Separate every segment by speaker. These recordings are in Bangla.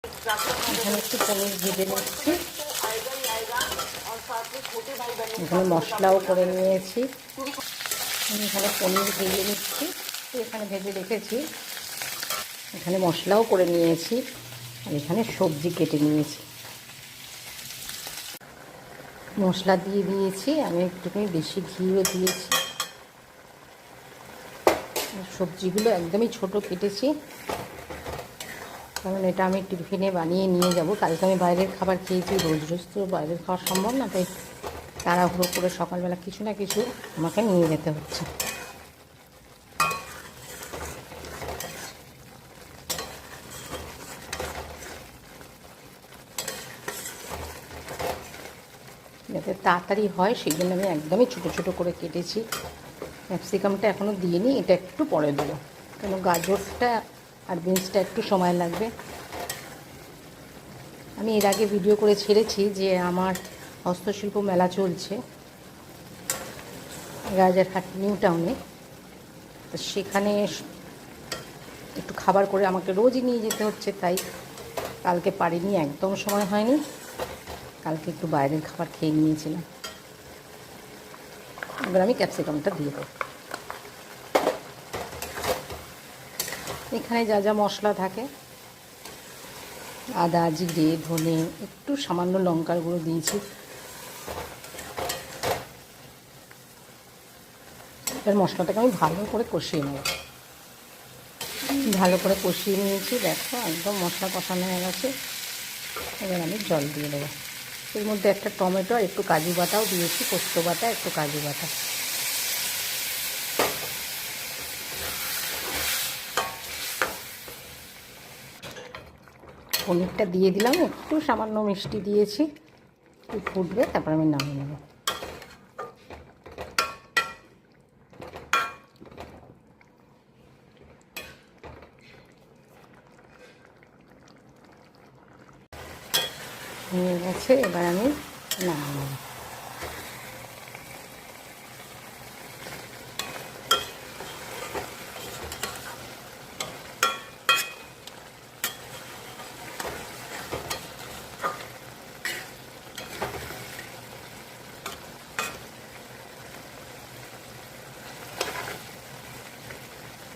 Speaker 1: এখানে একটু পনির ভেজে নিচ্ছি। এখানে মশলাও করে নিয়েছি। আমি এখানে পনির ভেজে নিচ্ছি, এখানে ভেজে রেখেছি। এখানে মশলাও করে নিয়েছি আর এখানে সবজি কেটে নিয়েছি। মশলা দিয়ে দিয়েছি, আমি একটুখানি বেশি ঘিও দিয়েছি। সবজিগুলো একদমই ছোট কেটেছি, কারণ এটা আমি টিফিনে বানিয়ে নিয়ে যাব। কালকে আমি বাইরের খাবার খেয়েছি, রোজ রোজ তো বাইরের খাওয়া সম্ভব না, তাই তাড়াহুড়ো করে সকালবেলা কিছু না কিছু আমাকে নিয়ে যেতে হচ্ছে। যাতে তাড়াতাড়ি হয় সেই জন্য আমি একদমই ছোটো ছোটো করে কেটেছি। ক্যাপসিকামটা এখনও দিইনি, এটা একটু পরে দেবো, কেন গাজরটা আর বিনসটা একটু সময় লাগবে। আমি এর আগে ভিডিও করে ছেড়েছি যে আমার হস্তশিল্প মেলা চলছে রাজারহাট নিউ টাউনে, তো সেখানে একটু খাবার করে আমাকে রোজই নিয়ে যেতে হচ্ছে, তাই কালকে পারিনি, একদম সময় হয়নি। কালকে একটু বাইরের খাবার খেয়ে নিয়েছিলাম। এবার আমি ক্যাপসিকামটা দিয়ে দেবো। এখানে যা যা মশলা থাকে, আদা, জিরে, ধনে, একটু সামান্য লঙ্কার গুঁড়ো দিয়েছি। এবার মশলাটাকে আমি ভালো করে কষিয়ে নেব। ভালো করে কষিয়ে নিয়েছি, দেখো একদম মশলা কষানো হয়ে গেছে। এবার আমি জল দিয়ে দেবো। এর মধ্যে একটা টমেটো আর একটু কাজু বাটাও দিয়েছি, পোস্ত বাটা, একটু কাজু বাটা। পনিরটা দিয়ে দিলাম, একটু সামান্য মিষ্টি দিয়েছি, একটু ফুটবে, তারপর আমি নামিয়ে নেব। হয়ে গেছে, এবার আমি নামিয়ে নেব।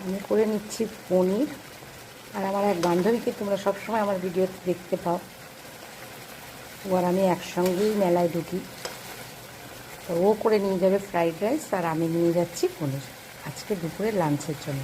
Speaker 1: আমি করে নিচ্ছি পনির, আর আমার এক বান্ধবীকে তোমরা সবসময় আমার ভিডিও দেখতে পাও, এবার আমি একসঙ্গেই মেলায় ঢুকি, তো ও করে নিয়ে যাবে ফ্রাইড রাইস আর আমি নিয়ে যাচ্ছি পনির আজকে দুপুরে লাঞ্চের জন্য।